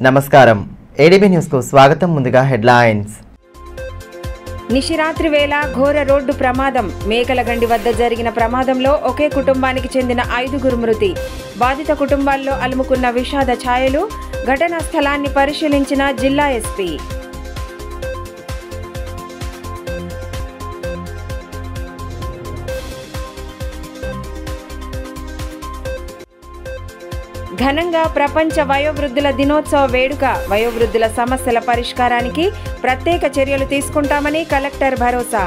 నమస్కారం ADB news కు స్వాగతం. ముందుగా హెడ్లైన్స్. నిశిరాత్రి వేళ ఘోర రోడ్డు ప్రమాదం. మేకలగండి వద్ద జరిగిన ప్రమాదంలో ఒకే కుటుంబానికి చెందిన 5 మృతి. బాధిత కుటుంబాల్లో అలుముకున్న విషాద ఛాయలు. ఘటనా స్థలాన్ని పరిశీలించిన జిల్లా ఎస్పీ. ఘనంగా ప్రపంచ వయోవృద్ధుల దినోత్సవ వేడుక. వయోవృద్ధుల సమస్యల పరిష్కారానికి ప్రత్యేక చర్యలు తీసుకుంటామని కలెక్టర్ భరోసా.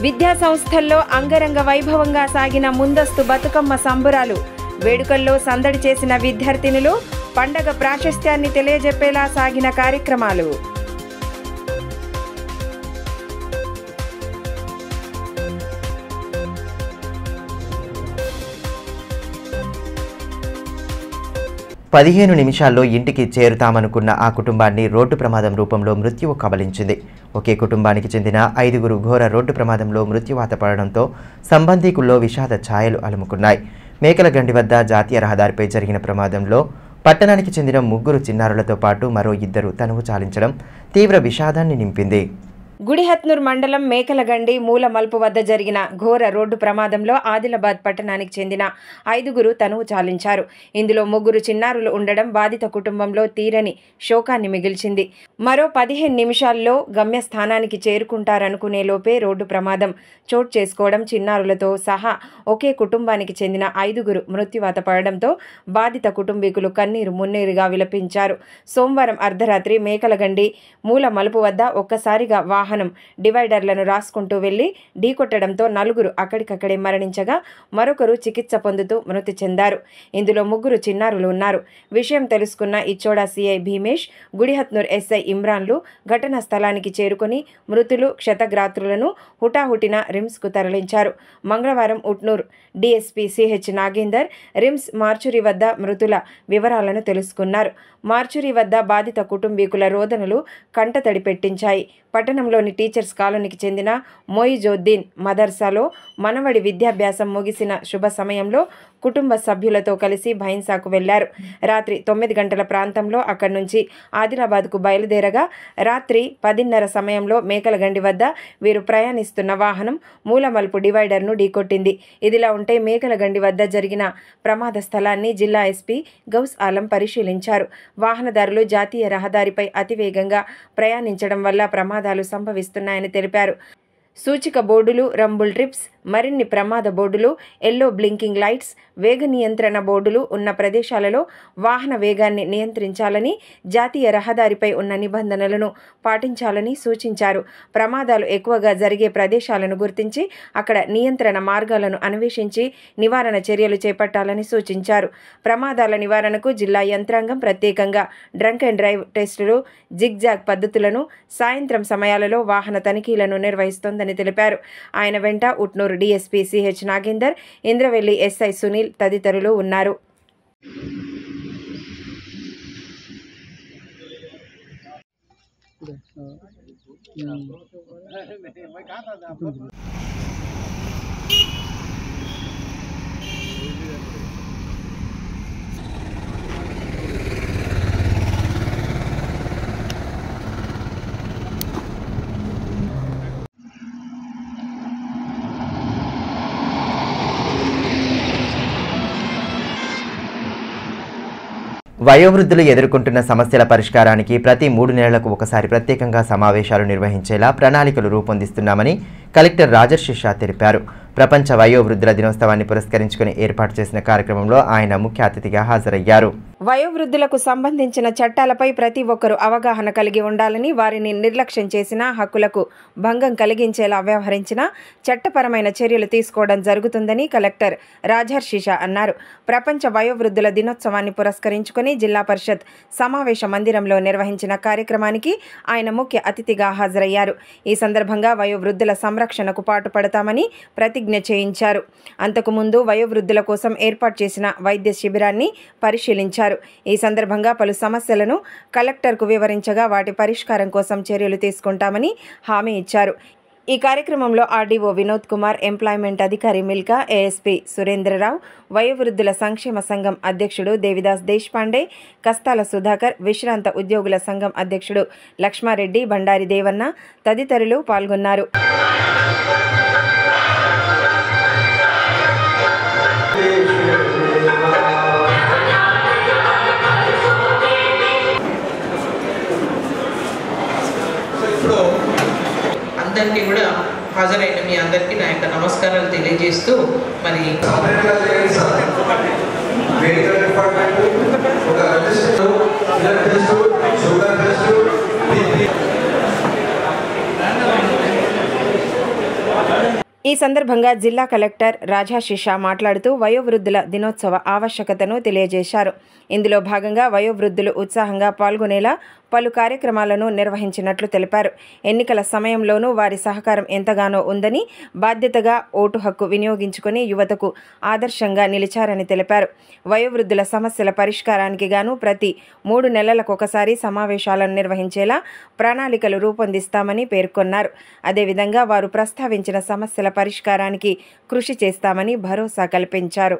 విద్యా సంస్థల్లో అంగరంగ వైభవంగా సాగిన ముందస్తు బతుకమ్మ సంబురాలు. వేడుకల్లో సందడి చేసిన విద్యార్థినులు. పండగ ప్రాశస్త్యాన్ని తెలియజెప్పేలా సాగిన కార్యక్రమాలు. పదిహేను నిమిషాల్లో ఇంటికి చేరుతామనుకున్న ఆ కుటుంబాన్ని రోడ్డు ప్రమాదం రూపంలో మృత్యువు కబలించింది. ఒకే కుటుంబానికి చెందిన 5 ఘోర రోడ్డు ప్రమాదంలో మృత్యువాత పడడంతో సంబంధీకుల్లో విషాద ఛాయలు అలుముకున్నాయి. మేకలగండి వద్ద జాతీయ రహదారిపై జరిగిన ప్రమాదంలో పట్టణానికి చెందిన 3 చిన్నారులతో పాటు మరో 2 తనువు చాలించడం తీవ్ర విషాదాన్ని నింపింది. గుడిహత్నూర్ మండలం మేకలగండి మూల మలుపు వద్ద జరిగిన ఘోర రోడ్డు ప్రమాదంలో ఆదిలాబాద్ పట్టణానికి చెందిన 5 తనువు చాలించారు. ఇందులో 3 చిన్నారులు ఉండడం బాధిత కుటుంబంలో తీరని శోకాన్ని మిగిల్చింది. మరో 15 నిమిషాల్లో గమ్యస్థానానికి చేరుకుంటారనుకునే లోపే రోడ్డు ప్రమాదం చోటు చేసుకోవడం చిన్నారులతో సహా ఒకే కుటుంబానికి చెందిన 5 మృత్యువాత పడడంతో బాధిత కుటుంబీకులు కన్నీరు మున్నీరుగా విలపించారు. సోమవారం అర్ధరాత్రి మేకలగండి మూల మలుపు వద్ద ఒక్కసారిగా వాహనం డివైడర్లను రాసుకుంటూ వెళ్లి ఢీకొట్టడంతో 4 అక్కడికక్కడే మరణించగా మరొకరు చికిత్స పొందుతూ మృతి చెందారు. ఇందులో 3 చిన్నారులు ఉన్నారు. విషయం తెలుసుకున్న ఇచ్చోడా సిఐ భీమేష్, గుడిహత్నూర్ ఎస్ఐ ఇమ్రాన్లు ఘటనా స్థలానికి చేరుకుని మృతులు క్షతగాత్రులను హుటాహుటిన రిమ్స్కు తరలించారు. మంగళవారం Utnoor DSP CH Nagender RIMS mortuary వద్ద మృతుల వివరాలను తెలుసుకున్నారు. మార్చురీ వద్ద బాధిత కుటుంబీకుల రోదనలు కంటతడి పెట్టించాయి. పట్టణంలోని టీచర్స్ కాలనీకి చెందిన మొయిజుద్దీన్ మదర్సాలో మనవడి విద్యాభ్యాసం ముగిసిన శుభ సమయంలో కుటుంబ సభ్యులతో కలిసి భైన్సాకు వెళ్లారు. రాత్రి 9 గంటల ప్రాంతంలో అక్కడి నుంచి ఆదిలాబాద్కు బయలుదేరగా రాత్రి 10:30 సమయంలో మేకలగండి వద్ద వీరు ప్రయాణిస్తున్న వాహనం మూలమలుపు డివైడర్ను ఢీకొట్టింది. ఇదిలా ఉంటే మేకలగండి వద్ద జరిగిన ప్రమాద స్థలాన్ని జిల్లా ఎస్పీ గౌస్ ఆలం పరిశీలించారు. వాహనదారులు జాతీయ రహదారిపై అతివేగంగా ప్రయాణించడం వల్ల ప్రమాదాలు సంభవిస్తున్నాయని తెలిపారు. సూచిక బోర్డులు, రంబుల్ ట్రిప్స్, మరిన్ని ప్రమాద బోర్డులు, ఎల్లో బ్లింకింగ్ లైట్స్, వేగ నియంత్రణ బోర్డులు ఉన్న ప్రదేశాలలో వాహన వేగాన్ని నియంత్రించాలని, జాతీయ రహదారిపై ఉన్న నిబంధనలను పాటించాలని సూచించారు. ప్రమాదాలు ఎక్కువగా జరిగే ప్రదేశాలను గుర్తించి అక్కడ నియంత్రణ మార్గాలను అన్వేషించి నివారణ చర్యలు చేపట్టాలని సూచించారు. ప్రమాదాల నివారణకు జిల్లా యంత్రాంగం ప్రత్యేకంగా డ్రంక్ అండ్ డ్రైవ్ టెస్టులు, జిగ్జాగ్ పద్ధతులను, సాయంత్రం సమయాలలో వాహన తనిఖీలను నిర్వహిస్తోందని తెలిపారు. ఆయన వెంట Utnoor DSP CH Nagender, Indravelli SI Sunil తదితరులు ఉన్నారు. వయోవృద్ధులు ఎదుర్కొంటున్న సమస్యల పరిష్కారానికి ప్రతి 3 నెలలకు ఒకసారి ప్రత్యేకంగా సమావేశాలు నిర్వహించేలా ప్రణాళికలు రూపొందిస్తున్నామని కలెక్టర్ రాజర్షి షా తెలిపారు. ప్రపంచ వయోవృద్ధుల దినోత్సవాన్ని పురస్కరించుకుని ఏర్పాటు చేసిన కార్యక్రమంలో ఆయన ముఖ్య అతిథిగా హాజరయ్యారు. వయోవృద్ధులకు సంబంధించిన చట్టాలపై ప్రతి ఒక్కరూ అవగాహన కలిగి ఉండాలని, వారిని నిర్లక్ష్యం చేసినా, హక్కులకు భంగం కలిగించేలా వ్యవహరించినా చట్టపరమైన చర్యలు తీసుకోవడం జరుగుతుందని కలెక్టర్ రాజర్షి షా అన్నారు. ప్రపంచ వయోవృద్ధుల దినోత్సవాన్ని పురస్కరించుకుని జిల్లా పరిషత్ సమావేశ మందిరంలో నిర్వహించిన కార్యక్రమానికి ఆయన ముఖ్య అతిథిగా హాజరయ్యారు. ఈ సందర్భంగా వయోవృద్ధుల సంరక్షణ సంరక్షణకు పాటుపడతామని ప్రతిజ్ఞ చేయించారు. అంతకుముందు వయోవృద్ధుల కోసం ఏర్పాటు చేసిన వైద్య శిబిరాన్ని పరిశీలించారు. ఈ సందర్భంగా పలు సమస్యలను కలెక్టర్కు వివరించగా వాటి పరిష్కారం కోసం చర్యలు తీసుకుంటామని హామీ ఇచ్చారు. ఈ కార్యక్రమంలో ఆర్డీఓ వినోద్ కుమార్, ఎంప్లాయ్మెంట్ అధికారి మిల్కా, ఏఎస్పీ సురేంద్రరావు, వయోవృద్ధుల సంక్షేమ సంఘం అధ్యక్షుడు దేవిదాస్ దేశపాండే, కస్తాల సుధాకర్, విశ్రాంత ఉద్యోగుల సంఘం అధ్యక్షుడు లక్ష్మారెడ్డి, బండారి దేవన్న తదితరులు పాల్గొన్నారు. అందరికీ కూడా హాజరైన మీ అందరికీ నా యొక్క నమస్కారాలు తెలియజేస్తూ మరి ఈ సందర్భంగా జిల్లా కలెక్టర్ రాజాశిష మాట్లాడుతూ వయోవృద్ధుల దినోత్సవ ఆవశ్యకతను తెలియజేశారు. ఇందులో భాగంగా వయోవృద్ధులు ఉత్సాహంగా పాల్గొనేలా పలు కార్యక్రమాలను నిర్వహించినట్లు తెలిపారు. ఎన్నికల సమయంలోనూ వారి సహకారం ఎంతగానో ఉందని, బాధ్యతగా ఓటు హక్కు వినియోగించుకుని యువతకు ఆదర్శంగా నిలిచారని తెలిపారు. వయోవృద్ధుల సమస్యల పరిష్కారానికి గాను ప్రతి 3 నెలలకొకసారి సమావేశాలను నిర్వహించేలా ప్రణాళికలు రూపొందిస్తామని పేర్కొన్నారు. అదేవిధంగా వారు ప్రస్తావించిన సమస్యల పరిష్కారానికి కృషి చేస్తామని భరోసా కల్పించారు.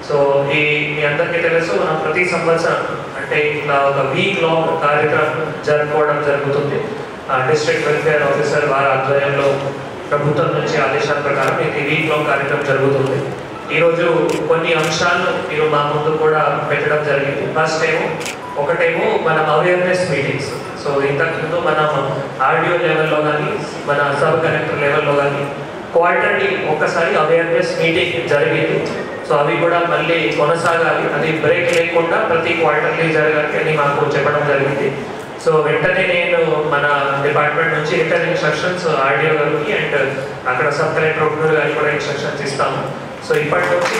సో మీ అందరికీ తెలుసు, మనం ప్రతి సంవత్సరం అంటే ఇట్లా ఒక వీక్ లాంగ్ కార్యక్రమం జరుపుకోవడం జరుగుతుంది. డిస్ట్రిక్ట్ వెల్ఫేర్ ఆఫీసర్ వారి ఆధ్వర్యంలో ప్రభుత్వం నుంచి ఆదేశాల ప్రకారం ఇది వీక్ లాంగ్ కార్యక్రమం జరుగుతుంది. ఈరోజు కొన్ని అంశాలను మీరు మా ముందు కూడా పెట్టడం జరిగింది. ఫస్ట్ ఒకటేమో మనం అవేర్నెస్ మీటింగ్స్. సో ఇంతకుముందు మనం ఆర్డీఓ లెవెల్లో కానీ మన సబ్ కలెక్టర్ లెవెల్లో కానీ క్వార్టర్లీ ఒక్కసారి అవేర్నెస్ మీటింగ్ జరిగింది. సో అవి కూడా మళ్ళీ కొనసాగాలి, అది బ్రేక్ లేకుండా ప్రతి క్వార్టర్లీ జరగాలి అని మాకు చెప్పడం జరిగింది. సో వెంటనే నేను మన డిపార్ట్మెంట్ నుంచి రిటర్న్ ఇన్స్ట్రక్షన్స్ ఆర్డీఓ గారికి అండ్ అక్కడ సబ్ కలెక్టర్ ఒక్కరు గారికి కూడా ఇన్స్ట్రక్షన్స్ ఇస్తాము. సో ఇప్పటి నుంచి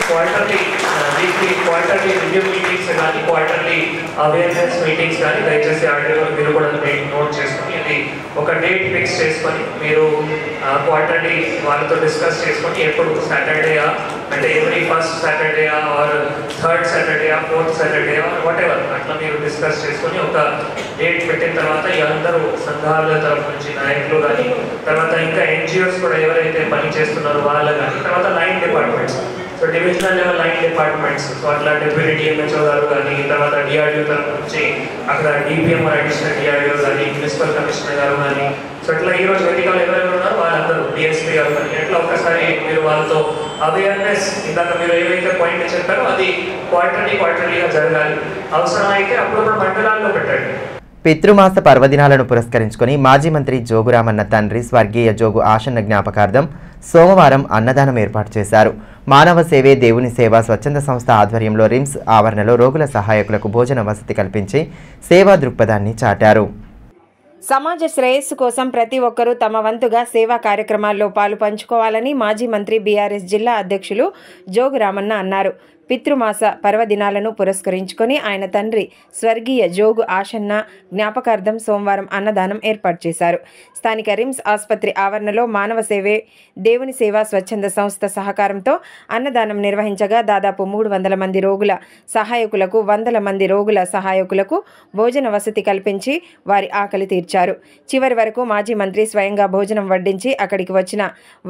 క్వార్టర్లీ రివ్యూ మీటింగ్స్ కానీ క్వార్టర్లీ అవేర్నెస్ మీటింగ్స్ కానీ దయచేసి ఆర్డీఓ మీరు కూడా నోట్ చేసుకొని అది ఒక డేట్ ఫిక్స్ చేసుకొని మీరు క్వార్టర్లీ వాళ్ళతో డిస్కస్ చేసుకొని ఎప్పుడు సాటర్డేయా అంటే ఎవ్రీ ఫస్ట్ సాటర్డేయా ఆర్ థర్డ్ సాటర్డేయా ఫోర్త్ సాటర్డేయా వాట్ ఎవర్ అట్లా మీరు డిస్కస్ చేసుకొని ఒక డేట్ పెట్టిన తర్వాత ఈ అందరూ సంఘాల తరఫు నుంచి నాయకులు కానీ తర్వాత ఇంకా ఎన్జిఓస్ కూడా ఎవరైతే పని చేస్తున్నారో వాళ్ళు కానీ తర్వాత line departments, so divisional level line departments, so అట్లా డిప్యూటీ డిఎంహెచ్ఓ గారు కానీ తర్వాత డిఆర్డిఓ తరఫు నుంచి అక్కడ డిపిఎం అడిషనల్ డిఆర్డిఓ కానీ మున్సిపల్ కమిషనర్ గారు కానీ సో ఇట్లా ఈరోజు వేదికలు ఎవరెవరు ఉన్నారో వాళ్ళందరూ డిఎస్పీ గారు కానీ ఎట్లా ఒక్కసారి మీరు వాళ్ళతో అవేర్నెస్ ఇందాక మీరు ఏవైతే పాయింట్ చెప్పారో అది క్వార్టర్లీగా జరగాలి. అవసరమైతే అప్పుడప్పుడు మండలాల్లో పెట్టండి. పితృమాస పర్వదినాలను పురస్కరించుకొని మాజీ మంత్రి జోగురామన్న తండ్రి స్వర్గీయ జోగు ఆశన్న జ్ఞాపకార్థం సోమవారం అన్నదానం ఏర్పాటు చేశారు. మానవ సేవే దేవుని సేవ స్వచ్ఛంద సంస్థ ఆధ్వర్యంలో రిమ్స్ ఆవరణలో రోగుల సహాయకులకు భోజన వసతి కల్పించి సేవా దృక్పథాన్ని చాటారు. సమాజ శ్రేయస్సు కోసం ప్రతి ఒక్కరూ తమ వంతుగా సేవా కార్యక్రమాల్లో పాలు పంచుకోవాలని మాజీ మంత్రి బీఆర్ఎస్ జిల్లా అధ్యక్షులు జోగురామన్న అన్నారు. పితృమాస పర్వదినాలను పురస్కరించుకొని ఆయన తండ్రి స్వర్గీయ జోగు ఆశన్న జ్ఞాపకార్థం సోమవారం అన్నదానం ఏర్పాటు చేశారు. స్థానిక రిమ్స్ ఆసుపత్రి ఆవరణలో మానవ సేవే దేవుని సేవ స్వచ్ఛంద సంస్థ సహకారంతో అన్నదానం నిర్వహించగా దాదాపు 300 మంది రోగుల సహాయకులకు 100 మంది రోగుల సహాయకులకు భోజన వసతి కల్పించి వారి ఆకలి తీర్చారు. చివరి వరకు మాజీ మంత్రి స్వయంగా భోజనం వడ్డించి అక్కడికి వచ్చిన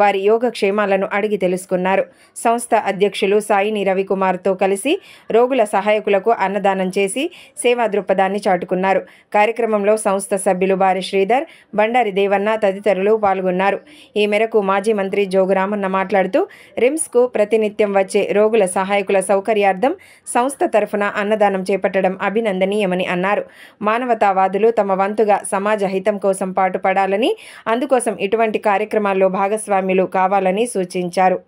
వారి యోగక్షేమాలను అడిగి తెలుసుకున్నారు. సంస్థ అధ్యక్షులు సాయిని రవికుమార్తో కలిసి రోగుల సహాయకులకు అన్నదానం చేసి సేవా దృక్పథాన్ని చాటుకున్నారు. కార్యక్రమంలో సంస్థ సభ్యులు బారి శ్రీధర్, బండారి దేవన్న తదితరులు పాల్గొన్నారు. ఈ మేరకు మాజీ మంత్రి జోగురామన్న మాట్లాడుతూ రిమ్స్కు ప్రతినిత్యం వచ్చే రోగుల సహాయకుల సౌకర్యార్థం సంస్థ తరఫున అన్నదానం చేపట్టడం అభినందనీయమని అన్నారు. మానవతావాదులు తమ వంతుగా సమాజ హితం కోసం పాటుపడాలని, అందుకోసం ఇటువంటి కార్యక్రమాల్లో భాగస్వాములు కావాలని సూచించారు.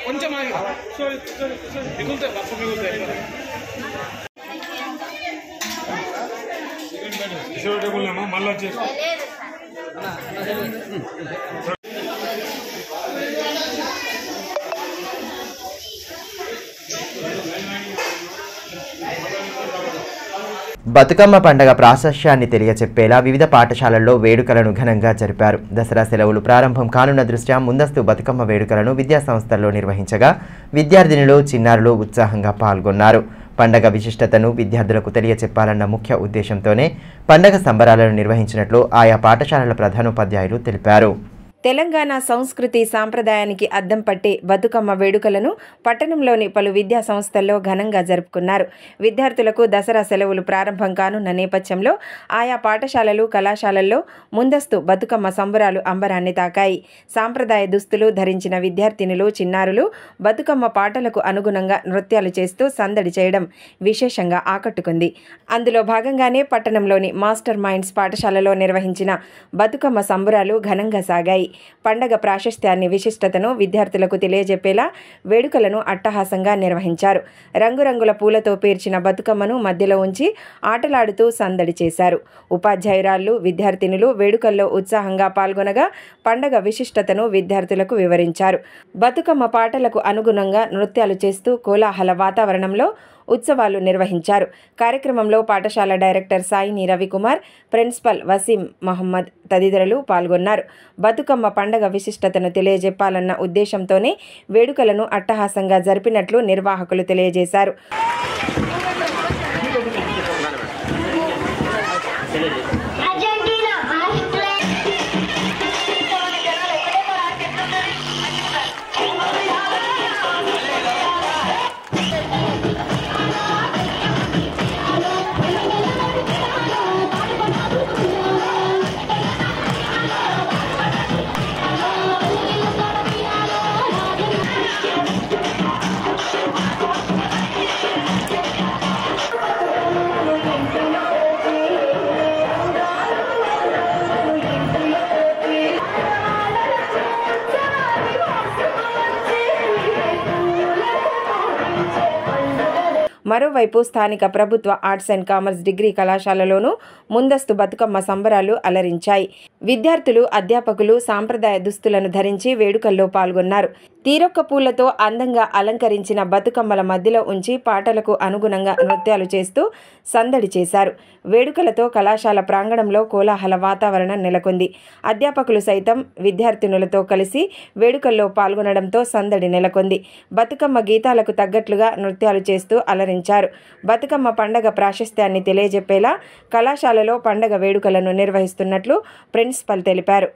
కొంచెం మళ్ళీ బతుకమ్మ పండగ ప్రాశస్యాన్ని తెలియచెప్పేలా వివిధ పాఠశాలల్లో వేడుకలను ఘనంగా జరిపారు. దసరా సెలవులు ప్రారంభం కానున్న దృష్ట్యా ముందస్తు బతుకమ్మ వేడుకలను విద్యాసంస్థల్లో నిర్వహించగా విద్యార్థినులు చిన్నారులు ఉత్సాహంగా పాల్గొన్నారు. పండగ విశిష్టతను విద్యార్థులకు తెలియచెప్పాలన్న ముఖ్య ఉద్దేశంతోనే పండగ సంబరాలను నిర్వహించినట్లు ఆయా పాఠశాలల ప్రధానోపాధ్యాయులు తెలిపారు. తెలంగాణ సంస్కృతి సాంప్రదాయానికి అద్దం పట్టే బతుకమ్మ వేడుకలను పట్టణంలోని పలు విద్యా సంస్థల్లో ఘనంగా జరుపుకున్నారు. విద్యార్థులకు దసరా సెలవులు ప్రారంభం కానున్న నేపథ్యంలో ఆయా పాఠశాలలు కళాశాలల్లో ముందస్తు బతుకమ్మ సంబరాలు అంబరాన్ని తాకాయి. సాంప్రదాయ దుస్తులు ధరించిన విద్యార్థినులు చిన్నారులు బతుకమ్మ పాటలకు అనుగుణంగా నృత్యాలు చేస్తూ సందడి చేయడం విశేషంగా ఆకట్టుకుంది. అందులో భాగంగానే పట్టణంలోని మాస్టర్ మైండ్స్ పాఠశాలలో నిర్వహించిన బతుకమ్మ సంబరాలు ఘనంగా సాగాయి. పండగ ప్రాశస్త్యాన్ని విశిష్టతను విద్యార్థులకు తెలియజెప్పేలా వేడుకలను అట్టహాసంగా నిర్వహించారు. రంగురంగుల పూలతో పేర్చిన బతుకమ్మను మధ్యలో ఉంచి ఆటలాడుతూ సందడి చేశారు. ఉపాధ్యాయురాళ్లు విద్యార్థినులు వేడుకల్లో ఉత్సాహంగా పాల్గొనగా పండగ విశిష్టతను విద్యార్థులకు వివరించారు. బతుకమ్మ పాటలకు అనుగుణంగా నృత్యాలు చేస్తూ కోలాహల వాతావరణంలో ఉత్సవాలు నిర్వహించారు. కార్యక్రమంలో పాఠశాల డైరెక్టర్ సాయిని రవికుమార్, ప్రిన్సిపల్ వసీం మహమ్మద్ తదితరులు పాల్గొన్నారు. బతుకమ్మ పండగ విశిష్టతను తెలియజెప్పాలన్న ఉద్దేశంతోనే వేడుకలను అట్టహాసంగా జరిపినట్లు నిర్వాహకులు తెలియజేశారు. మరోవైపు స్థానిక ప్రభుత్వ ఆర్ట్స్ అండ్ కామర్స్ డిగ్రీ కళాశాలలోనూ ముందస్తు బతుకమ్మ సంబరాలు అలరించాయి. విద్యార్థులు అధ్యాపకులు సాంప్రదాయ దుస్తులను ధరించి వేడుకల్లో పాల్గొన్నారు. తీరొక్క పూలతో అందంగా అలంకరించిన బతుకమ్మల మధ్యలో ఉంచి పాటలకు అనుగుణంగా నృత్యాలు చేస్తూ సందడి చేశారు. వేడుకలతో కళాశాల ప్రాంగణంలో కోలాహల వాతావరణం నెలకొంది. అధ్యాపకులు సైతం విద్యార్థినులతో కలిసి వేడుకల్లో పాల్గొనడంతో సందడి నెలకొంది. బతుకమ్మ గీతాలకు తగ్గట్లుగా నృత్యాలు చేస్తూ అలరించారు. బతుకమ్మ పండగ ప్రాశస్త్యాన్ని తెలియజెప్పేలా కళాశాలలో పండగ వేడుకలను నిర్వహిస్తున్నట్లు ప్రిన్సిపల్ తెలిపారు.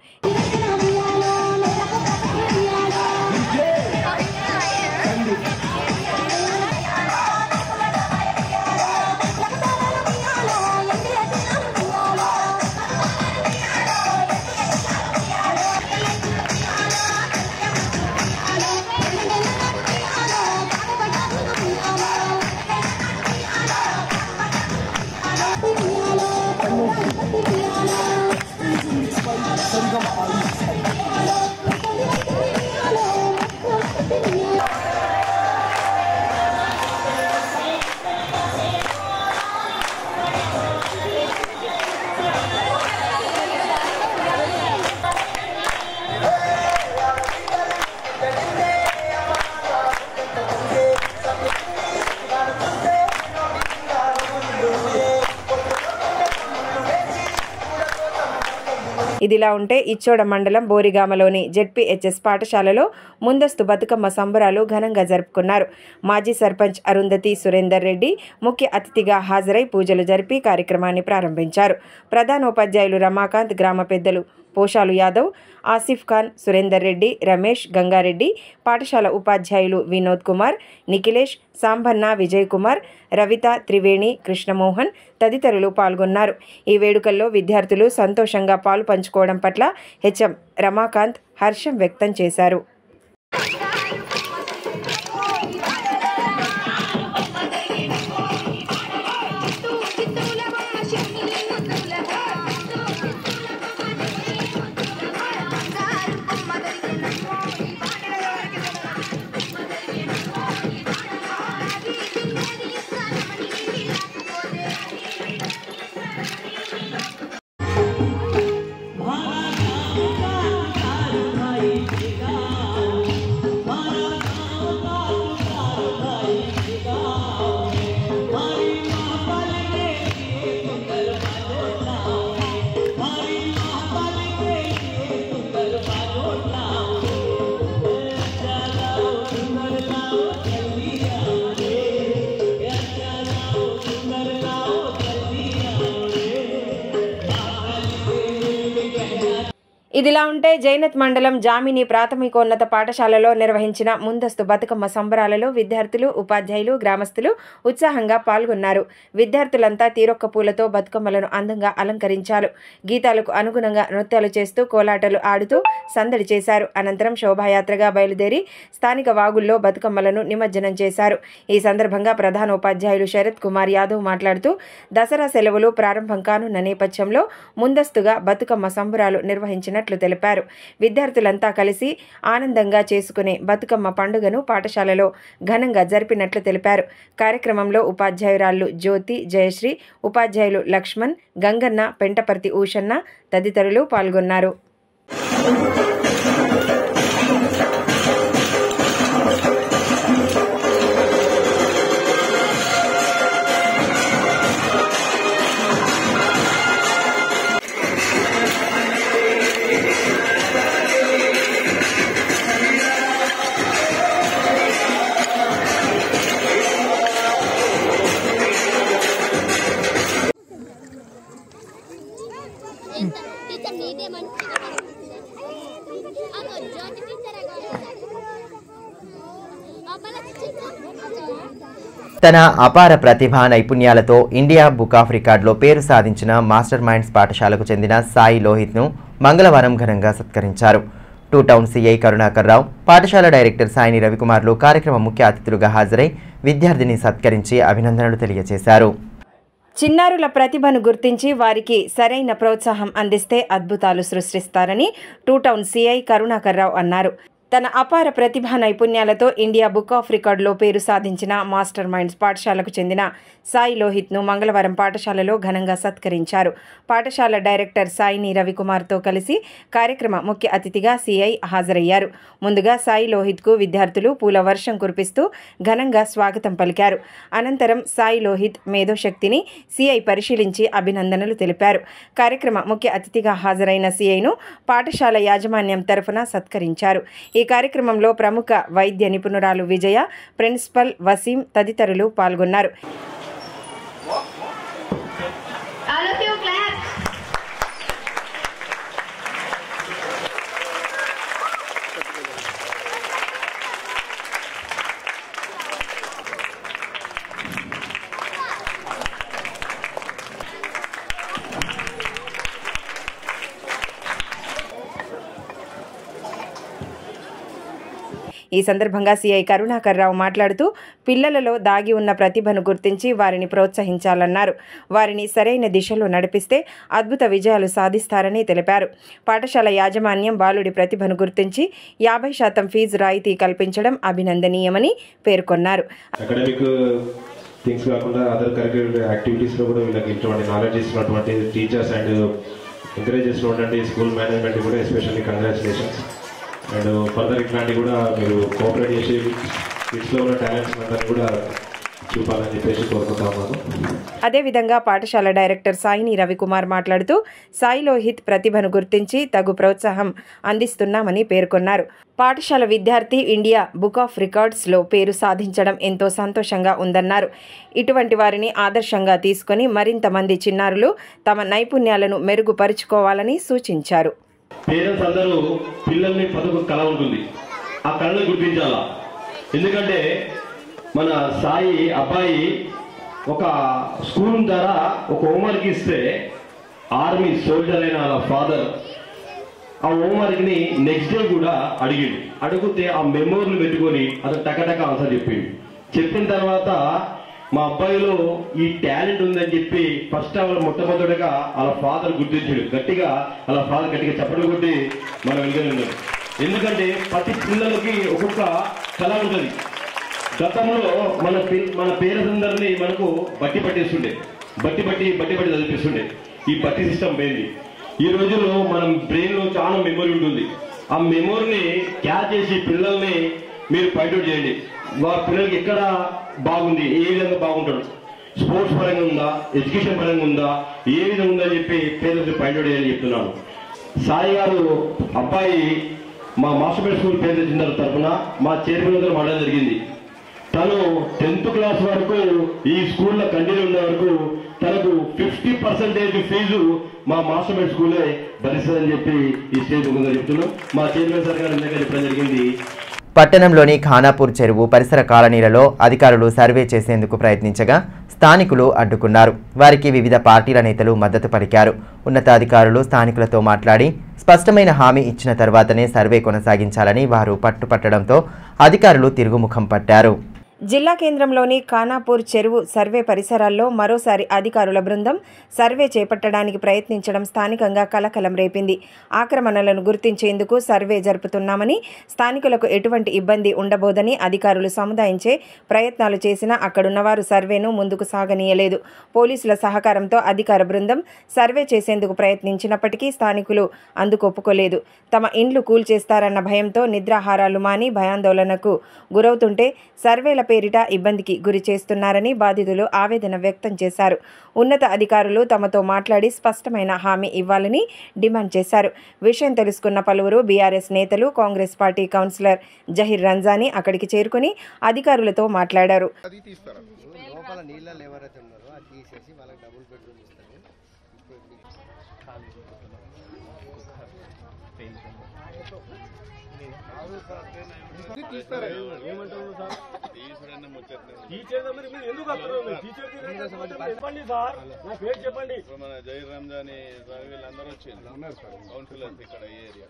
ఇదిలా ఉంటే ఇచ్చోడ మండలం బోరిగామలోని జెడ్పీహెచ్ఎస్ పాఠశాలలో ముందస్తు బతుకమ్మ సంబరాలు ఘనంగా జరుపుకున్నారు. మాజీ సర్పంచ్ అరుంధతి సురేందర్ రెడ్డి ముఖ్య అతిథిగా హాజరై పూజలు జరిపి కార్యక్రమాన్ని ప్రారంభించారు. ప్రధానోపాధ్యాయులు రమాకాంత్, గ్రామ పెద్దలు పోషాలు యాదవ్, ఆసిఫ్ ఖాన్, సురేందర్ రెడ్డి, రమేష్, గంగారెడ్డి, పాఠశాల ఉపాధ్యాయులు వినోద్ కుమార్, నిఖిలేష్, సాంబన్న, విజయ్ కుమార్, రవిత, త్రివేణి, కృష్ణమోహన్ తదితరులు పాల్గొన్నారు. ఈ వేడుకల్లో విద్యార్థులు సంతోషంగా పాలు పంచుకోవడం పట్ల హెచ్ఎం రమాకాంత్ హర్షం వ్యక్తం చేశారు. ఇదిలా ఉంటే జైనత్ మండలం జామిని ప్రాథమికోన్నత పాఠశాలలో నిర్వహించిన ముందస్తు బతుకమ్మ సంబరాలలో విద్యార్థులు, ఉపాధ్యాయులు, గ్రామస్తులు ఉత్సాహంగా పాల్గొన్నారు. విద్యార్థులంతా తీరొక్క పూలతో బతుకమ్మలను అందంగా అలంకరించారు. గీతాలకు అనుగుణంగా నృత్యాలు చేస్తూ కోలాటలు ఆడుతూ సందడి చేశారు. అనంతరం శోభాయాత్రగా బయలుదేరి స్థానిక వాగుల్లో బతుకమ్మలను నిమజ్జనం చేశారు. ఈ సందర్భంగా ప్రధానోపాధ్యాయులు శరత్ కుమార్ యాదవ్ మాట్లాడుతూ దసరా సెలవులు ప్రారంభం కానున్న నేపథ్యంలో ముందస్తుగా బతుకమ్మ సంబరాలు నిర్వహించిన తెలిపారు. విద్యార్థులంతా కలిసి ఆనందంగా చేసుకునే బతుకమ్మ పండుగను పాఠశాలలో ఘనంగా జరిపినట్లు తెలిపారు. కార్యక్రమంలో ఉపాధ్యాయురాళ్లు జ్యోతి, జయశ్రీ, ఉపాధ్యాయులు లక్ష్మణ్, గంగన్న, పెంటపర్తి ఊషన్న తదితరులు పాల్గొన్నారు. తన అపార ప్రతిభా నైపుణ్యాలతో ఇండియా బుక్ ఆఫ్ రికార్డులో పేరు సాధించిన మాస్టర్ మైండ్స్ పాఠశాలకు చెందిన సాయి లోహిత్ను మంగళవారం ఘనంగా సత్కరించారు. టూ టౌన్ సిఐ కరుణాకర్ రావు, పాఠశాల డైరెక్టర్ సాయిని రవికుమార్లు కార్యక్రమం ముఖ్య అతిథులుగా హాజరై విద్యార్థిని సత్కరించి అభినందనలు తెలియజేశారు. చిన్నారుల ప్రతిభను గుర్తించి వారికి సరైన ప్రోత్సాహం అందిస్తే అద్భుతాలు సృష్టిస్తారని టూ టౌన్ సిఐ కరుణాకర్ రావు అన్నారు. తన అపార ప్రతిభా నైపుణ్యాలతో ఇండియా బుక్ ఆఫ్ రికార్డులో పేరు సాధించిన మాస్టర్ మైండ్స్ పాఠశాలకు చెందిన సాయి లోహిత్ను మంగళవారం పాఠశాలలో ఘనంగా సత్కరించారు. పాఠశాల డైరెక్టర్ సాయిని రవికుమార్తో కలిసి కార్యక్రమ ముఖ్య అతిథిగా సిఐ హాజరయ్యారు. ముందుగా సాయి లోహిత్కు విద్యార్థులు పూల వర్షం కురిపిస్తూ ఘనంగా స్వాగతం పలికారు. అనంతరం సాయి లోహిత్ మేధోశక్తిని సిఐ పరిశీలించి అభినందనలు తెలిపారు. కార్యక్రమ ముఖ్య అతిథిగా హాజరైన సిఐను పాఠశాల యాజమాన్యం తరఫున సత్కరించారు. ఈ కార్యక్రమంలో ప్రముఖ వైద్య నిపుణురాలు విజయ, ప్రిన్సిపల్ వసీం తదితరులు పాల్గొన్నారు. ఈ సందర్భంగా సిఐ కరుణాకర్ రావు మాట్లాడుతూ పిల్లలలో దాగి ఉన్న ప్రతిభను గుర్తించి వారిని ప్రోత్సహించాలన్నారు. వారిని సరైన దిశలో నడిపిస్తే అద్భుత విజయాలు సాధిస్తారని తెలిపారు. పాఠశాల యాజమాన్యం బాలుడి ప్రతిభను గుర్తించి 50% ఫీజు రాయితీ కల్పించడం అభినందనీయమని పేర్కొన్నారు. థింగ్స్ కాకుండా అదర్ కరిక్యులర్ యాక్టివిటీస్లో కూడా వీళ్ళకి ఇటువంటి నాలెడ్జ్ ఇస్తున్నటువంటి టీచర్స్ అండ్ ఎంకరేజ్ చేసినటువంటి స్కూల్ మేనేజ్మెంట్ కూడా ఎస్పెషల్లీ కంగ్రాచులేషన్స్. అండ్ ఫర్దర్ ఇట్లాంటివి కూడా మీరు కోఆపరేట్ చేసి కిడ్స్లో ఉన్న టాలెంట్స్ అందరినీ కూడా చూపాలని చెప్పేసి కోరుకుంటా ఉన్నాను. అదేవిధంగా పాఠశాల డైరెక్టర్ సాయిని రవికుమార్ మాట్లాడుతూ సాయి లోహిత్ ప్రతిభను గుర్తించి తగు ప్రోత్సాహం అందిస్తున్నామని పేర్కొన్నారు. పాఠశాల విద్యార్థి ఇండియా బుక్ ఆఫ్ రికార్డ్స్లో పేరు సాధించడం ఎంతో సంతోషంగా ఉందన్నారు. ఇటువంటి వారిని ఆదర్శంగా తీసుకొని మరింత మంది చిన్నారులు తమ నైపుణ్యాలను మెరుగుపరుచుకోవాలని సూచించారు. పేరెంట్స్ అందరూ పిల్లల్ని పదకొక కళ ఉంటుంది, ఆ కళను గుర్తించాలా. ఎందుకంటే మన సాయి అబ్బాయి ఒక స్కూల్ ద్వారా ఒక హోంవర్క్ ఇస్తే ఆర్మీ సోల్జర్ అయిన వాళ్ళ ఫాదర్ ఆ హోంవర్క్ని నెక్స్ట్ డే కూడా అడిగితే ఆ మెమోరీని పెట్టుకొని అతను టకటక ఆన్సర్ చెప్పిన తర్వాత మా అబ్బాయిలో ఈ టాలెంట్ ఉందని చెప్పి ఫస్ట్ మొట్టమొదటిగా వాళ్ళ ఫాదర్ గుర్తించాడు. వాళ్ళ ఫాదర్ గట్టిగా చప్పట్లు కొట్టి మనం వెళ్ళగలిగినాం. ఎందుకంటే ప్రతి పిల్లలకి ఒక్కొక్క కళ ఉంటుంది. గతంలో మన పేరెంట్స్ అందరినీ మనకు బట్టి చదివిస్తుండే. ఈ బట్టి సిస్టమ్ పోయింది. ఈ రోజుల్లో మనం బ్రెయిన్లో చాలా మెమొరీ ఉంటుంది. ఆ మెమొరీని క్యాచ్ చేసి పిల్లల్ని మీరు ఫైండ్ అవుట్ చేయండి. పిల్లలకి ఎక్కడ బాగుంది, ఏ విధంగా బాగుంటాడు, స్పోర్ట్స్ పరంగా ఉందా, ఎడ్యుకేషన్ పరంగా ఉందా, ఏ విధంగా ఉందని చెప్పి పేరెంట్స్ ఫైండ్ అవుట్ చేయాలని చెప్తున్నాను. సాయి గారు అబ్బాయి మా మాస్టర్ స్కూల్ పేరెంట్స్ తరఫున మా చైర్మన్ గారు మాట్లాడడం జరిగింది. తను 10th క్లాస్ వరకు ఈ స్కూల్లో కంటిన్యూ ఉన్న వరకు తనకు 50% ఫీజు మా మాస్టర్ మైండ్ స్కూలే భరిస్తుందని చెప్పి ఈ స్టేజ్ ముందుగా చెప్తున్నాం. మా చైర్మన్ సార్ గారు ఇందాక చెప్పడం జరిగింది. పట్టణంలోని ఖానాపూర్ చెరువు పరిసర కాలనీలలో అధికారులు సర్వే చేసేందుకు ప్రయత్నించగా స్థానికులు అడ్డుకున్నారు. వారికి వివిధ పార్టీల నేతలు మద్దతు పలికారు. ఉన్నతాధికారులు స్థానికులతో మాట్లాడి స్పష్టమైన హామీ ఇచ్చిన తర్వాతనే సర్వే కొనసాగించాలని వారు పట్టుపట్టడంతో అధికారులు తిరుగుముఖం పట్టారు. జిల్లా కేంద్రంలోని ఖానాపూర్ చెరువు సర్వే పరిసరాల్లో మరోసారి అధికారుల బృందం సర్వే చేపట్టడానికి ప్రయత్నించడం స్థానికంగా కలకలం రేపింది. ఆక్రమణలను గుర్తించేందుకు సర్వే జరుపుతున్నామని, స్థానికులకు ఎటువంటి ఇబ్బంది ఉండబోదని అధికారులు సముదాయించే ప్రయత్నాలు చేసినా అక్కడున్నవారు సర్వేను ముందుకు సాగనీయలేదు. పోలీసుల సహకారంతో అధికార బృందం సర్వే చేసేందుకు ప్రయత్నించినప్పటికీ స్థానికులు అందుకు ఒప్పుకోలేదు. తమ ఇండ్లు కూల్చేస్తారన్న భయంతో నిద్రాహారాలు మాని భయాందోళనకు గురవుతుంటే సర్వేల పేరిట ఇబ్బందికి గురి చేస్తున్నారని బాధితులు ఆవేదన వ్యక్తం చేశారు. ఉన్నత అధికారులు తమతో మాట్లాడి స్పష్టమైన హామీ ఇవ్వాలని డిమాండ్ చేశారు. విషయం తెలుసుకున్న పలువురు బీఆర్ఎస్ నేతలు, కాంగ్రెస్ పార్టీ కౌన్సిలర్ జహీర్ రంజానీ అక్కడికి చేరుకుని అధికారులతో మాట్లాడారు. మన జహీర్ రంజానీ వీళ్ళందరూ వచ్చారు కౌన్సిలర్స్ ఇక్కడ ఈ ఏరియా.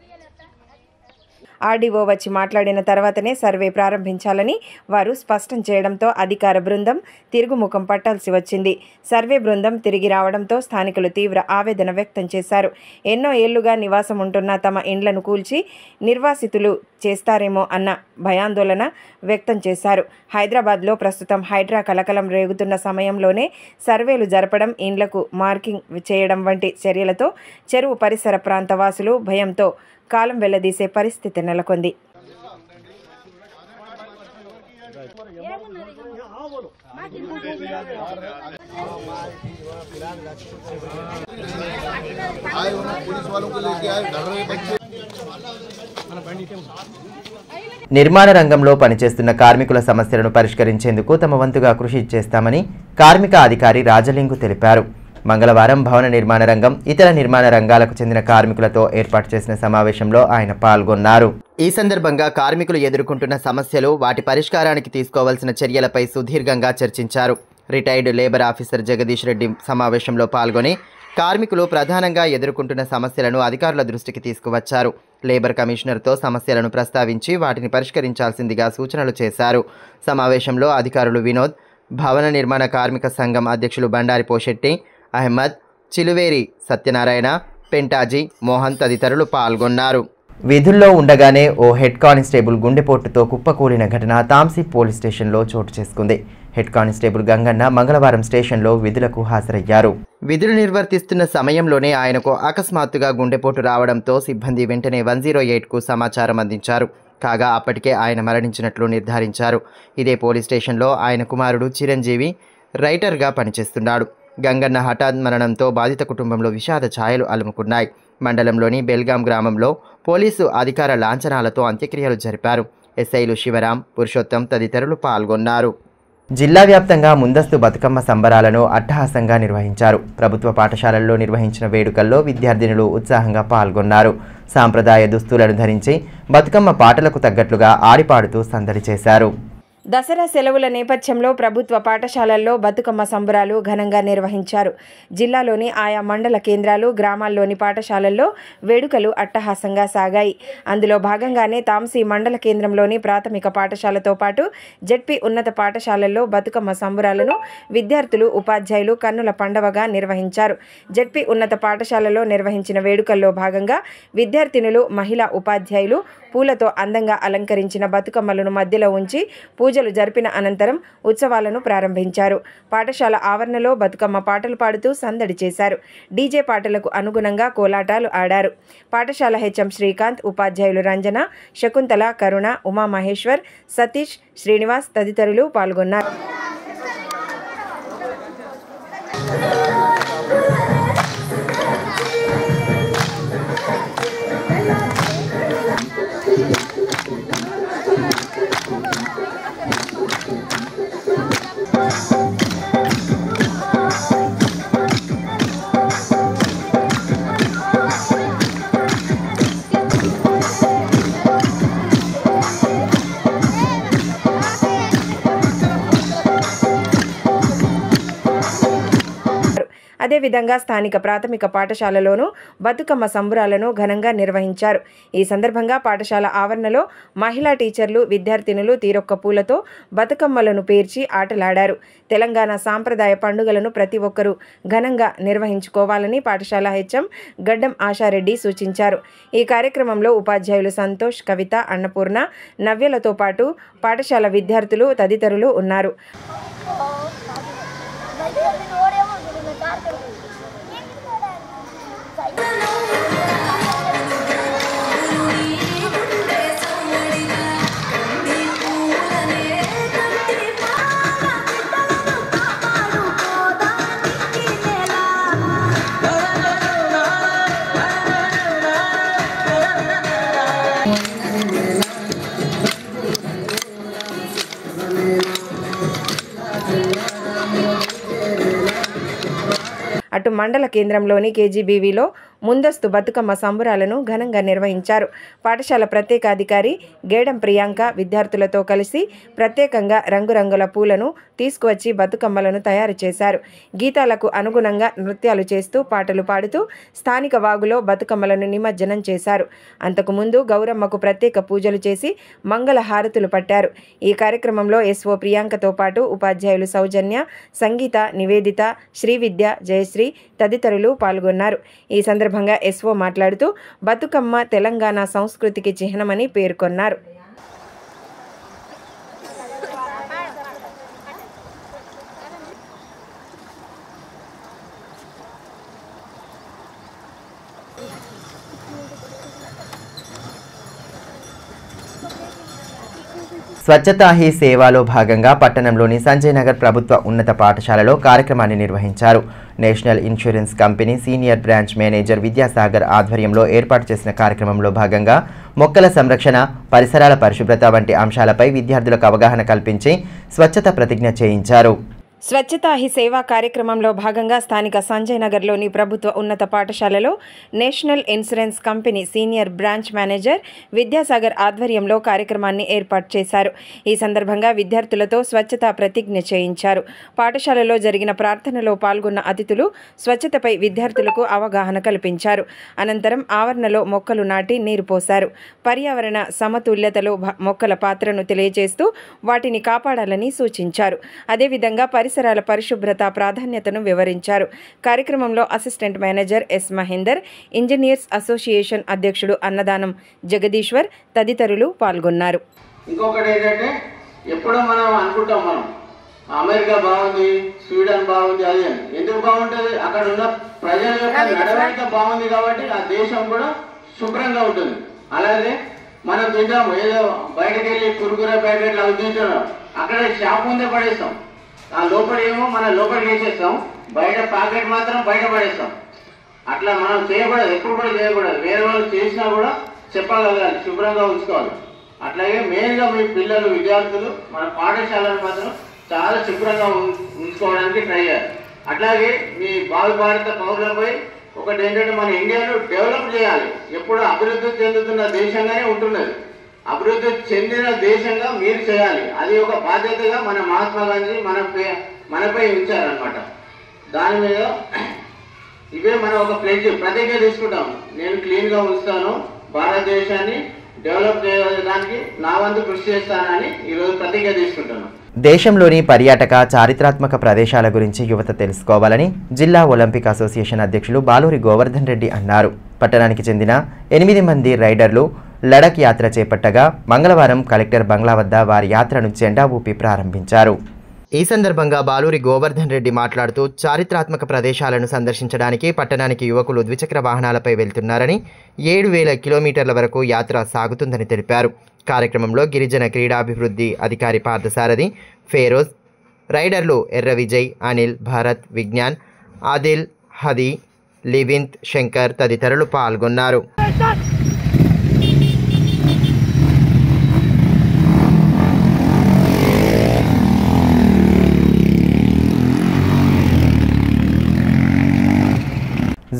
ఆర్డీఓ వచ్చి మాట్లాడిన తర్వాతనే సర్వే ప్రారంభించాలని వారు స్పష్టం చేయడంతో అధికార బృందం తిరుగుముఖం పట్టాల్సి వచ్చింది. సర్వే బృందం తిరిగి రావడంతో స్థానికులు తీవ్ర ఆవేదన వ్యక్తం చేశారు. ఎన్నో ఏళ్లుగా నివాసం ఉంటున్న తమ ఇండ్లను కూల్చి నిర్వాసితులు చేస్తారేమో అన్న భయాందోళన వ్యక్తం చేశారు. హైదరాబాద్లో ప్రస్తుతం హైడ్రా కలకలం రేగుతున్న సమయంలోనే సర్వేలు జరపడం, ఇండ్లకు మార్కింగ్ చేయడం వంటి చర్యలతో చెరువు పరిసర ప్రాంత వాసులు భయంతో కాలం వెళ్లదీసే పరిస్థితి నెలకొంది. నిర్మాణ రంగంలో పనిచేస్తున్న కార్మికుల సమస్యలను పరిష్కరించేందుకు తమ వంతుగా కృషి చేస్తామని కార్మిక అధికారి రాజలింగు తెలిపారు. మంగళవారం భవన నిర్మాణ రంగం, ఇతర నిర్మాణ రంగాలకు చెందిన కార్మికులతో ఏర్పాటు చేసిన సమావేశంలో ఆయన పాల్గొన్నారు. ఈ సందర్భంగా కార్మికులు ఎదుర్కొంటున్న సమస్యలు, వాటి పరిష్కారానికి తీసుకోవాల్సిన చర్యలపై సుదీర్ఘంగా చర్చించారు. Retired labour officer Jagadish Reddy సమావేశంలో పాల్గొని కార్మికులు ప్రధానంగా ఎదుర్కొంటున్న సమస్యలను అధికారుల దృష్టికి తీసుకువచ్చారు. లేబర్ కమిషనర్తో సమస్యలను ప్రస్తావించి వాటిని పరిష్కరించాల్సిందిగా సూచనలు చేశారు. సమావేశంలో అధికారులు వినోద్, భవన నిర్మాణ కార్మిక సంఘం అధ్యక్షులు బండారి పోషెట్టి, అహ్మద్, చిలువేరి సత్యనారాయణ, పెంటాజీ, మోహన్ తదితరులు పాల్గొన్నారు. విధుల్లో ఉండగానే ఓ హెడ్ కానిస్టేబుల్ గుండెపోటుతో కుప్పకూలిన ఘటన తాంసీ పోలీస్ స్టేషన్లో చోటు చేసుకుంది. హెడ్ కానిస్టేబుల్ గంగన్న మంగళవారం స్టేషన్లో విధులకు హాజరయ్యారు. విధులు నిర్వర్తిస్తున్న సమయంలోనే ఆయనకు అకస్మాత్తుగా గుండెపోటు రావడంతో సిబ్బంది వెంటనే 108కు సమాచారం అందించారు. కాగా అప్పటికే ఆయన మరణించినట్లు నిర్ధారించారు. ఇదే పోలీస్ స్టేషన్లో ఆయన కుమారుడు చిరంజీవి రైటర్గా పనిచేస్తున్నాడు. గంగన్న హఠాత్ మరణంతో బాధిత కుటుంబంలో విషాద ఛాయలు అలుముకున్నాయి. మండలంలోని బెల్గాం గ్రామంలో పోలీసు అధికార లాంఛనాలతో అంత్యక్రియలు జరిపారు. ఎస్ఐలు శివరాం, పురుషోత్తం తదితరులు పాల్గొన్నారు. జిల్లా వ్యాప్తంగా ముందస్తు బతుకమ్మ సంబరాలను అట్టహాసంగా నిర్వహించారు. ప్రభుత్వ పాఠశాలల్లో నిర్వహించిన వేడుకల్లో విద్యార్థినులు ఉత్సాహంగా పాల్గొన్నారు. సాంప్రదాయ దుస్తులను ధరించి బతుకమ్మ పాటలకు తగ్గట్లుగా ఆడిపాడుతూ సందడి చేశారు. దసరా సెలవుల నేపథ్యంలో ప్రభుత్వ పాఠశాలల్లో బతుకమ్మ సంబరాలు ఘనంగా నిర్వహించారు. జిల్లాలోని ఆయా మండల కేంద్రాలు, గ్రామాల్లోని పాఠశాలల్లో వేడుకలు అట్టహాసంగా సాగాయి. అందులో భాగంగానే తాంసీ మండల కేంద్రంలోని ప్రాథమిక పాఠశాలతో పాటు జెడ్పీ ఉన్నత పాఠశాలల్లో బతుకమ్మ సంబరాలను విద్యార్థులు, ఉపాధ్యాయులు కన్నుల పండవగా నిర్వహించారు. జెడ్పీ ఉన్నత పాఠశాలలో నిర్వహించిన వేడుకల్లో భాగంగా విద్యార్థినులు, మహిళా ఉపాధ్యాయులు పూలతో అందంగా అలంకరించిన బతుకమ్మలను మధ్యలో ఉంచి పూజలు జరిపిన అనంతరం ఉత్సవాలను ప్రారంభించారు. పాఠశాల ఆవరణలో బతుకమ్మ పాటలు పాడుతూ సందడి చేశారు. డీజే పాటలకు అనుగుణంగా కోలాటాలు ఆడారు. పాఠశాల హెచ్ఎం శ్రీకాంత్, ఉపాధ్యాయులు రంజన, శకుంతల, కరుణ, ఉమామహేశ్వర్, సతీష్, శ్రీనివాస్ తదితరులు పాల్గొన్నారు. అదేవిధంగా స్థానిక ప్రాథమిక పాఠశాలలోనూ బతుకమ్మ సంబురాలను ఘనంగా నిర్వహించారు. ఈ సందర్భంగా పాఠశాల ఆవరణలో మహిళా టీచర్లు, విద్యార్థినులు తీరొక్క పూలతో బతుకమ్మలను పేర్చి ఆటలాడారు. తెలంగాణ సాంప్రదాయ పండుగలను ప్రతి ఒక్కరూ ఘనంగా నిర్వహించుకోవాలని పాఠశాల హెచ్ఎం గడ్డం ఆశారెడ్డి సూచించారు. ఈ కార్యక్రమంలో ఉపాధ్యాయులు సంతోష్, కవిత, అన్నపూర్ణ, నవ్యలతో పాటు పాఠశాల విద్యార్థులు తదితరులు ఉన్నారు. అటు మండల కేంద్రంలోని కేజీబీవీలో ముందస్తు బతుకమ్మ సంబురాలను ఘనంగా నిర్వహించారు. పాఠశాల ప్రత్యేక అధికారి గేడం ప్రియాంక విద్యార్థులతో కలిసి ప్రత్యేకంగా రంగురంగుల పూలను తీసుకువచ్చి బతుకమ్మలను తయారు చేశారు. గీతాలకు అనుగుణంగా నృత్యాలు చేస్తూ పాటలు పాడుతూ స్థానిక వాగులో బతుకమ్మలను నిమజ్జనం చేశారు. అంతకుముందు గౌరమ్మకు ప్రత్యేక పూజలు చేసి మంగళ హారతులు పట్టారు. ఈ కార్యక్రమంలో ఎస్ఓ ప్రియాంకతో పాటు ఉపాధ్యాయులు సౌజన్య, సంగీత, నివేదిత, శ్రీవిద్య, జయశ్రీ తదితరులు పాల్గొన్నారు. ఈ సందర్భంగా ఎస్ఓ మాట్లాడుతూ బతుకమ్మ తెలంగాణ సంస్కృతికి చిహ్నమని పేర్కొన్నారు. స్వచ్ఛతా హీ సేవాలో భాగంగా పట్టణంలోని సంజయ్ నగర్ ప్రభుత్వ ఉన్నత పాఠశాలలో కార్యక్రమాన్ని నిర్వహించారు. National insurance company senior branch manager Vidyasagar ఆధ్వర్యంలో ఏర్పాటు చేసిన కార్యక్రమంలో భాగంగా మొక్కల సంరక్షణ, పరిసరాల పరిశుభ్రత వంటి అంశాలపై విద్యార్థులకు అవగాహన కల్పించి స్వచ్ఛత ప్రతిజ్ఞ చేయించారు. స్వచ్ఛతా హీ సేవా కార్యక్రమంలో భాగంగా స్థానిక సంజయ్ నగర్లోని ప్రభుత్వ ఉన్నత పాఠశాలలో national insurance company senior branch manager Vidyasagar ఆధ్వర్యంలో కార్యక్రమాన్ని ఏర్పాటు చేశారు. ఈ సందర్భంగా విద్యార్థులతో స్వచ్ఛతా ప్రతిజ్ఞ చేయించారు. పాఠశాలలో జరిగిన ప్రార్థనలో పాల్గొన్న అతిథులు స్వచ్ఛతపై విద్యార్థులకు అవగాహన కల్పించారు. అనంతరం ఆవరణలో మొక్కలు నాటి నీరు పోశారు. పర్యావరణ సమతుల్యతలో మొక్కల పాత్రను తెలియజేస్తూ వాటిని కాపాడాలని సూచించారు. అదేవిధంగా పరిసరాల పరిశుభ్రత ప్రాధాన్యతను వివరించారు. కార్యక్రమంలో assistant manager S Mahender, engineers association అధ్యక్షుడు అన్నదానం జగదీశ్వర్ తదితరులు పాల్గొన్నారు. ఇంకొకటి ఏంటంటే ఎప్పుడో మనం అనుకుంటాం, మనం అమెరికా బాగుంది, స్వీడన్ బాగుంది, అది ఎందుకు బాగుంటుంది? అక్కడ ఉన్న ప్రజల యొక్క నడవడిక బాగుంది కాబట్టి ఆ దేశం కూడా శుభ్రంగా ఉంటుంది. అలాగే మనం తింటాము, ఏదో బయటకు వెళ్ళి కురుకురే ప్యాకెట్లు అవి తింటున్నాం, అక్కడ షాప్ ముందే పడేస్తాం. ఆ లోపల ఏమో మనం లోపలికి వేసేస్తాం, బయట ప్యాకెట్ మాత్రం బయట పడేస్తాం. అట్లా మనం చేయకూడదు, ఎప్పుడు కూడా చేయకూడదు. వేరే వాళ్ళు చేసినా కూడా చెప్పగలగాలి, శుభ్రంగా ఉంచుకోవాలి. అట్లాగే మెయిన్గా మీ పిల్లలు, విద్యార్థులు మన పాఠశాలను మాత్రం చాలా శుభ్రంగా ఉంచుకోవడానికి ట్రై చేయాలి. అట్లాగే మీ భావి భారత పౌరులపై ఒకటి ఏంటంటే మన ఇండియాను డెవలప్ చేయాలి. ఎప్పుడు అభివృద్ధి చెందుతున్న దేశంగానే ఉంటున్నది. అభివృద్ధి చెందిన దేశంగా మీరు చేయాలి. అది ఒక బాధ్యతగా మన మహాత్మా గాంధీ మనపై ఉంచారనమాట. దాని మీద ఇవే మనం ఒక ప్రతిజ్ఞ తీసుకుంటాం. నేను క్లీన్గా ఉంచుతాను, భారతదేశాన్ని డెవలప్ చేయడానికి నా వంతు కృషి చేస్తానని ఈరోజు ప్రతిజ్ఞ తీసుకుంటాను. దేశంలోని పర్యాటక చారిత్రాత్మక ప్రదేశాల గురించి యువత తెలుసుకోవాలని జిల్లా ఒలింపిక్ అసోసియేషన్ అధ్యక్షులు బాలూరి గోవర్ధన్ రెడ్డి అన్నారు. పట్టణానికి చెందిన 8 మంది రైడర్లు లడఖ్ యాత్ర చేపట్టగా మంగళవారం కలెక్టర్ బంగ్లా వద్ద వారి యాత్రను జెండా ఊపి ప్రారంభించారు. ఈ సందర్భంగా బాలూరి గోవర్ధన్ రెడ్డి మాట్లాడుతూ చారిత్రాత్మక ప్రదేశాలను సందర్శించడానికి పట్టణానికి యువకులు ద్విచక్ర వాహనాలపై వెళ్తున్నారని, 7,000 కిలోమీటర్ల వరకు యాత్ర సాగుతుందని తెలిపారు. కార్యక్రమంలో గిరిజన క్రీడాభివృద్ధి అధికారి పార్థసారథి, ఫేరోజ్, రైడర్లు ఎర్ర విజయ్, అనిల్, భారత్, విజ్ఞాన్, ఆదిల్, హది, లివింత్, శంకర్ తదితరులు పాల్గొన్నారు.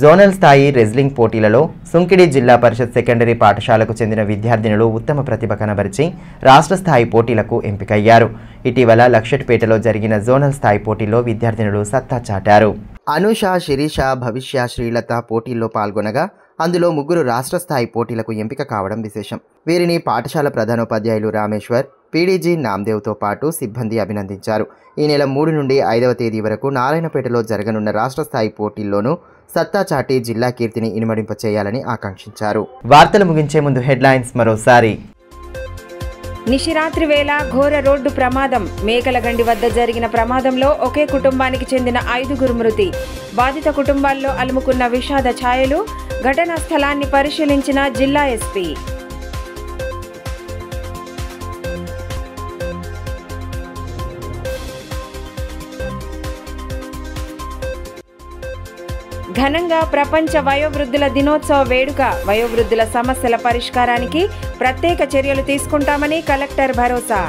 జోనల్ స్థాయి రెజ్లింగ్ పోటీలలో సుంకిడి జిల్లా పరిషత్ సెకండరీ పాఠశాలకు చెందిన విద్యార్థినులు ఉత్తమ ప్రతిభ కనబరిచి రాష్ట్ర స్థాయి పోటీలకు ఎంపికయ్యారు. ఇటీవల లక్షట్పేటలో జరిగిన జోనల్ స్థాయి పోటీల్లో విద్యార్థినులు సత్తా చాటారు. అనూష, శిరీష, భవిష్య, శ్రీలత పోటీల్లో పాల్గొనగా అందులో 3 రాష్ట్ర స్థాయి పోటీలకు ఎంపిక కావడం విశేషం. వీరిని పాఠశాల ప్రధానోపాధ్యాయులు రామేశ్వర్, పీడీజీ నామ్దేవ్తో పాటు సిబ్బంది అభినందించారు. ఈ నెల 3 నుండి 5వ తేదీ వరకు నారాయణపేటలో జరగనున్న రాష్ట్ర స్థాయి పోటీల్లోనూ సత్తా చాటి జిల్లా కీర్తిని ఇనుమడింప చేయాలని ఆకాంక్షించారు. వార్తలు ముగించే ముందు హెడ్లైన్స్ మరోసారి. నిశిరాత్రి వేళ ఘోర రోడ్డు ప్రమాదం. మేకలగండి వద్ద జరిగిన ప్రమాదంలో ఒకే కుటుంబానికి చెందిన 5గురు మృతి. బాధిత కుటుంబాల్లో అలుముకున్న విషాద ఛాయలు. ఘటనా స్థలాన్ని పరిశీలించిన జిల్లా ఎస్పీ. ఘనంగా ప్రపంచ వయోవృద్ధుల దినోత్సవ వేడుక. వయోవృద్ధుల సమస్యల పరిష్కారానికి ప్రత్యేక చర్యలు తీసుకుంటామని కలెక్టర్ భరోసా.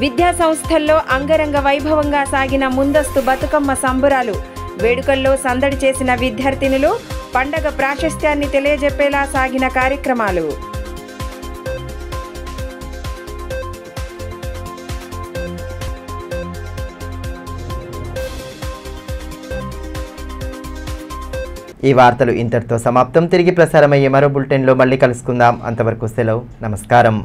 విద్యా సంస్థల్లో అంగరంగ వైభవంగా సాగిన ముందస్తు బతుకమ్మ సంబురాలు. వేడుకల్లో సందడి చేసిన విద్యార్థినులు. పండగ ప్రాశస్త్యాన్ని తెలియజెప్పేలా సాగిన కార్యక్రమాలు. ఈ వార్తలు ఇంతటితో సమాప్తం. తిరిగి ప్రసారమయ్యే మరో బులెటిన్లో మళ్ళీ కలుసుకుందాం. అంతవరకు సెలవు. నమస్కారం.